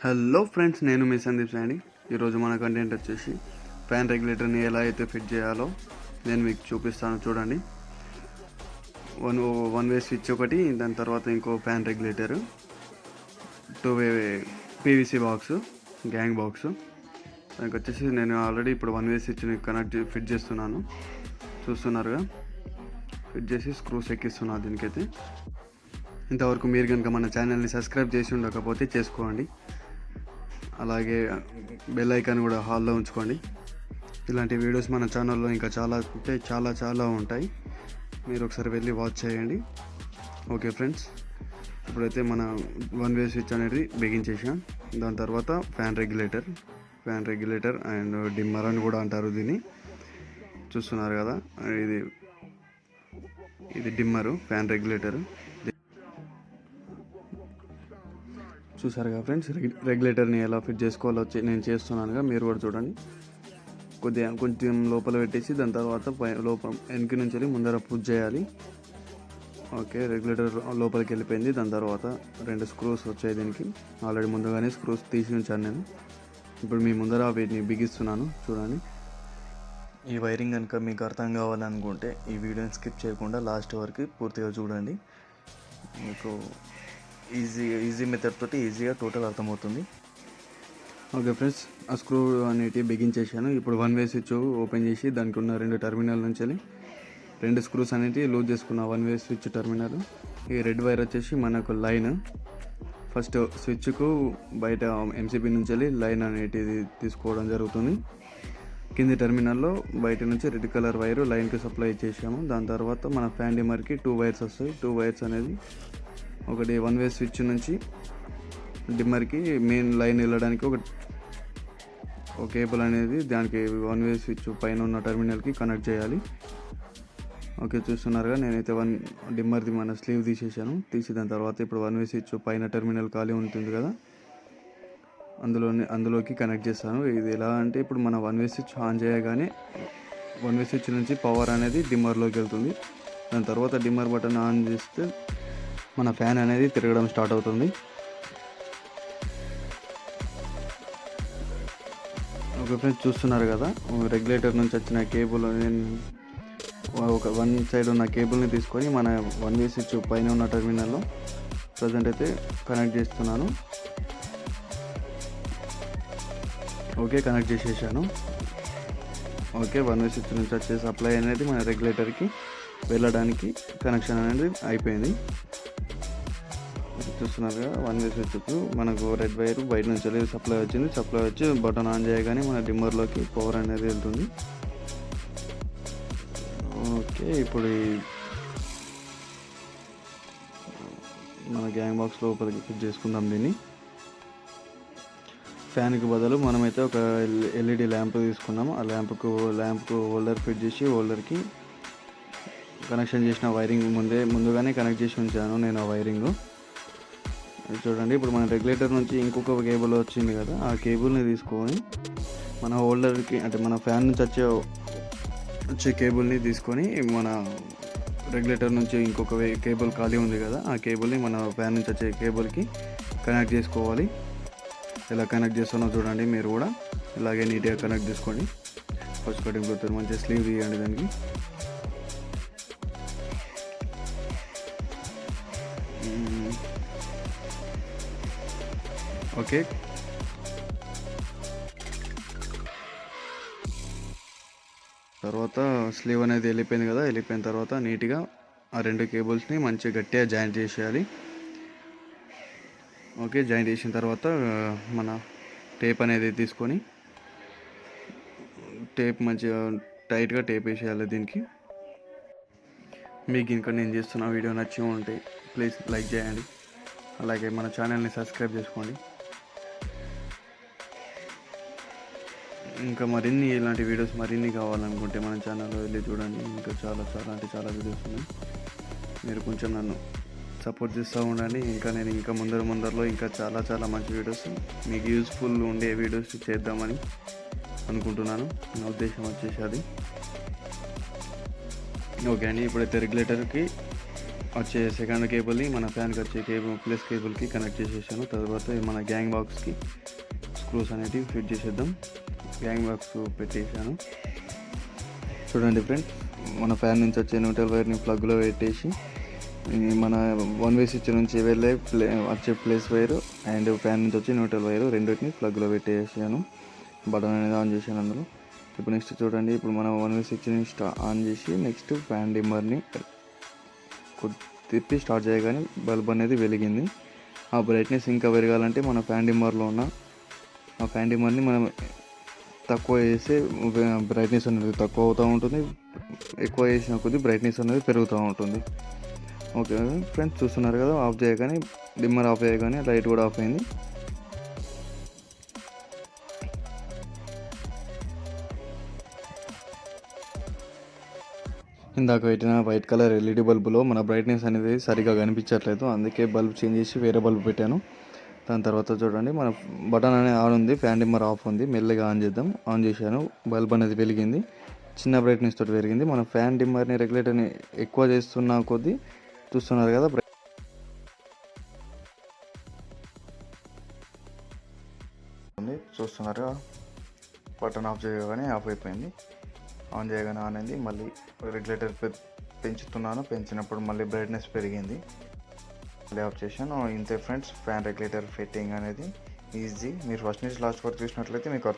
Hello friends, నేను మీ సందీప్ సాండి. ఈరోజు మన కంటెంట్ వచ్చేసి ఫ్యాన్ రెగ్యులేటర్ని ఎలా అయితే ఫిట్ చేయాలో నేను మీకు చూపిస్తాను. చూడండి, వన్ వే స్విచ్ ఒకటి, దాని తర్వాత ఇంకో ఫ్యాన్ రెగ్యులేటర్, 2-వే పీవీసీ బాక్స్, గ్యాంగ్ బాక్స్. దానికి వచ్చేసి నేను ఆల్రెడీ ఇప్పుడు వన్ వే స్విచ్ని ఫిట్ చేస్తున్నాను. చూస్తున్నారుగా, ఫిట్ చేసి స్క్రూస్ ఎక్కిస్తున్నాను దీనికైతే. ఇంతవరకు మీరు కనుక మన ఛానల్ని సబ్స్క్రైబ్ చేసి ఉండకపోతే చేసుకోండి. అలాగే బెల్ ఐకాన్ కూడా హాల్లో ఉంచుకోండి. ఇలాంటి వీడియోస్ మన ఛానల్లో ఇంకా చాలా ఉంటాయి. మీరు ఒకసారి వెళ్ళి వాచ్ చేయండి. ఓకే ఫ్రెండ్స్, ఇప్పుడైతే మన వన్ వే స్విచ్ అనేది బిగించేసాం. దాని తర్వాత ఫ్యాన్ రెగ్యులేటర్ అండ్ డిమ్మర్ అని కూడా అంటారు దీన్ని. చూస్తున్నారు కదా, ఇది డిమ్మరు, ఫ్యాన్ రెగ్యులేటర్. చూసారు కదా ఫ్రెండ్స్, రెగ్యులేటర్ని ఎలా ఫిట్ చేసుకోవాలో నేను చేస్తున్నానుగా, మీరు కూడా చూడండి. కొంచెం లోపల పెట్టేసి దాని తర్వాత వెనక నుంచి ముందర పుష్ చేయాలి. ఓకే, రెగ్యులేటర్ లోపలికి వెళ్ళిపోయింది. దాని తర్వాత 2 స్క్రూస్ వచ్చాయి దీనికి. ఆల్రెడీ ముందుగానే స్క్రూస్ తీసి ఉంచాను నేను. ఇప్పుడు మీ ముందర వీటిని బిగిస్తున్నాను, చూడండి. ఈ వైరింగ్ కనుక మీకు అర్థం కావాలనుకుంటే ఈ వీడియోని స్కిప్ చేయకుండా లాస్ట్ వరకు పూర్తిగా చూడండి. మీకు ఈజీ మెథడ్ తోటి ఈజీగా టోటల్ అర్థమవుతుంది. ఓకే ఫ్రెండ్స్, ఆ స్క్రూ అనేటివి బిగించేసాను. ఇప్పుడు వన్ వే స్విచ్ ఓపెన్ చేసి దానికి ఉన్న 2 టెర్మినల్ నుంచి 2 స్క్రూస్ అనేటివి లూజ్ చేసుకున్న వన్ వే స్విచ్ టెర్మినల్. ఈ రెడ్ వైర్ వచ్చేసి మనకు లైన్. ఫస్ట్ స్విచ్కు బయట ఎంసీబీ నుంచి లైన్ అనేటిది తీసుకోవడం జరుగుతుంది. కింది టెర్మినల్లో బయట నుంచి రెడ్ కలర్ వైరు లైన్కి సప్లై చేసాము. దాని తర్వాత మన ఫ్యాన్ డిమ్మర్కి 2 వైర్స్ వస్తాయి. 2 వైర్స్ అనేది ఒకటి వన్ వే స్విచ్ నుంచి డిమ్మర్కి మెయిన్ లైన్ వెళ్ళడానికి ఒక కేబుల్ అనేది దానికి వన్ వే స్విచ్ పైన ఉన్న టెర్మినల్కి కనెక్ట్ చేయాలి. ఓకే, చూస్తున్నారుగా, నేనైతే డిమ్మర్ది మన స్లీవ్ తీసి దాని తర్వాత ఇప్పుడు వన్ వే స్విచ్ పైన టెర్మినల్ ఖాళీ ఉంటుంది కదా, అందులోకి కనెక్ట్ చేస్తాను. ఇది ఎలా అంటే, ఇప్పుడు మన వన్ వే స్విచ్ ఆన్ చేయగానే వన్ వే స్విచ్ నుంచి పవర్ అనేది డిమ్మర్లోకి వెళ్తుంది. దాని తర్వాత డిమ్మర్ బటన్ ఆన్ చేస్తే మన ఫ్యాన్ అనేది తిరగడం స్టార్ట్ అవుతుంది. ఓకే ఫ్రెండ్స్, చూస్తున్నారు కదా, రెగ్యులేటర్ నుంచి వచ్చిన కేబుల్ ఒక వన్ సైడ్ ఉన్న కేబుల్ని తీసుకొని మన వన్ వే స్విచ్ పైన ఉన్న టెర్మినల్లో ప్రజెంట్ అయితే కనెక్ట్ చేస్తున్నాను. ఓకే, కనెక్ట్ చేసేసాను. ఓకే, వన్ వే స్విచ్ నుంచి వచ్చే సప్లై అనేది మన రెగ్యులేటర్కి వెళ్ళడానికి కనెక్షన్ అనేది అయిపోయింది. చూస్తున్నారు కదా, వన్ వే స్విచ్ మనకు రెడ్ వైర్ బయట నుంచి సప్లై వచ్చి బటన్ ఆన్ చేయగానే మన డిమ్మర్లోకి పవర్ అనేది వెళ్తుంది. ఓకే, ఇప్పుడు మన గ్యాంగ్ బాక్స్ లోపలికి ఫిట్ చేసుకుందాం దీన్ని. ఫ్యాన్కి బదులు మనమైతే ఒక ఎల్ఈడి ల్యాంప్ తీసుకున్నాము. ఆ ల్యాంప్కు హోల్డర్ ఫిట్ చేసి హోల్డర్కి కనెక్షన్ చేసిన వైరింగ్ ముందుగానే కనెక్ట్ చేసి ఉంచాను నేను ఆ వైరింగ్. చూడండి, ఇప్పుడు మన రెగ్యులేటర్ నుంచి ఇంకొక కేబుల్ వచ్చింది కదా, ఆ కేబుల్ని తీసుకొని మన హోల్డర్కి, అంటే మన ఫ్యాన్ నుంచి వచ్చే కేబుల్ని తీసుకొని మన రెగ్యులేటర్ నుంచి ఇంకొక కేబుల్ ఖాళీ ఉంది కదా, ఆ కేబుల్ని మన ఫ్యాన్ నుంచి వచ్చే కేబుల్కి కనెక్ట్ చేసుకోవాలి. ఇలా కనెక్ట్ చేస్తున్నా చూడండి, మీరు కూడా ఇలాగే నీట్గా కనెక్ట్ చేసుకోండి. ఫస్ట్ కటింగ్ పోతే మంచిగా స్లీవ్ తీయండి దానికి. ఓకే, తర్వాత స్లీవ్ అనేది వెళ్ళిపోయింది కదా, వెళ్ళిపోయిన తర్వాత నీట్గా ఆ 2 కేబుల్స్ని మంచిగా గట్టిగా జాయింట్ చేసేయాలి. ఓకే, జాయింట్ చేసిన తర్వాత మన టేప్ అనేది తీసుకొని మంచిగా టైట్గా టేప్ వేసేయాలి దీనికి. మీకు ఇంకా నేను చేస్తున్న వీడియో నచ్చి ఉంటే ప్లీజ్ లైక్ చేయండి. అలాగే మన ఛానల్ని సబ్స్క్రైబ్ చేసుకోండి. ఇంకా మరిన్ని ఇలాంటి వీడియోస్ కావాలనుకుంటే మన ఛానల్లో వెళ్ళి చూడండి. ఇంకా చాలా వీడియోస్ ఉన్నాయి. మీరు కొంచెం నన్ను సపోర్ట్ చేస్తూ ఉండండి. నేను ముందరలో ఇంకా చాలా మంచి వీడియోస్, మీకు యూస్ఫుల్ ఉండే వీడియోస్ చేద్దామని అనుకుంటున్నాను. నా ఉద్దేశం వచ్చేసి అది. ఓకే అండి, ఇప్పుడైతే రెగ్యులేటర్కి వచ్చే సెకండ్ కేబుల్ని మన ఫ్యాన్కి వచ్చే ప్లస్ కేబుల్కి కనెక్ట్ చేసేసాను. తర్వాత మన గ్యాంగ్ బాక్స్కి స్క్రూస్ అనేటివి ఫిట్ చేసేద్దాం. గ్యాంగ్ బాక్స్ పెట్టేసాను. చూడండి ఫ్రెండ్స్, మన ఫ్యాన్ నుంచి వచ్చే న్యూట్రల్ వైర్ని ప్లగ్లో పెట్టేసి మన 1 వే స్విచ్ నుంచి వెళ్ళే వచ్చే ప్లస్ వైర్ అండ్ ఫ్యాన్ నుంచి వచ్చే న్యూట్రల్ వైర్ రెండింటిని ప్లగ్లో పెట్టేసాను. బటన్ అనేది ఆన్ చేశాను అందులో. ఇప్పుడు నెక్స్ట్ చూడండి, ఇప్పుడు మనం 1 వే స్విచ్ని ఆన్ చేసి నెక్స్ట్ ఫ్యాన్ డిమ్మర్ని తిప్పి స్టార్ట్ చేయగానే బల్బ్ అనేది వెలిగింది. ఆ బ్రైట్నెస్ ఇంకా పెరగాలంటే మన ఫ్యాన్ డిమ్మర్లో ఉన్న ఆ ఫ్యాన్ డిమ్మర్ని మనం తక్కువ చేస్తే బ్రైట్నెస్ అనేది తక్కువ అవుతూ ఉంటుంది, ఎక్కువ చేసిన కొద్దీ బ్రైట్నెస్ అనేది పెరుగుతూ ఉంటుంది. ఓకే ఫ్రెండ్స్, చూస్తున్నారు కదా, ఆఫ్ చేయగానే డిమ్మర్ ఆఫ్ చేయగానే లైట్ కూడా ఆఫ్ అయింది. ఇందాక పెట్టిన వైట్ కలర్ ఎల్ఈడి బల్బులో మన బ్రైట్నెస్ అనేది సరిగా కనిపించట్లేదు, అందుకే బల్బ్ చేంజ్ చేసి వేరే బల్బ్ పెట్టాను. దాని తర్వాత చూడండి, మన బటన్ అనేది ఆన్ ఉంది, ఫ్యాన్ డిమ్మర్ ఆఫ్ ఉంది. మెల్లగా ఆన్ చేద్దాం. ఆన్ చేశాను, బల్బ్ అనేది వెలిగింది, చిన్న బ్రైట్నెస్ తోటి పెరిగింది. మన ఫ్యాన్ డిమ్మర్ని రెగ్యులేటర్ని ఎక్కువ చేస్తున్న కొద్దీ చూస్తున్నారు కదా, చూస్తున్నారుగా, బటన్ ఆఫ్ చేయగానే ఆఫ్ అయిపోయింది, ఆన్ చేయగానే ఆన్ అయింది. మళ్ళీ రెగ్యులేటర్ పెంచుతున్నాను, పెంచినప్పుడు మళ్ళీ బ్రైట్నెస్ పెరిగింది, మళ్ళీ ఆఫ్ చేశాను. ఇంతే ఫ్రెండ్స్, ఫ్యాన్ రెగ్యులేటర్ ఫిట్టింగ్ అనేది ఈజీ. మీరు ఫస్ట్ నుంచి లాస్ట్ వరకు చూసినట్లయితే మీకు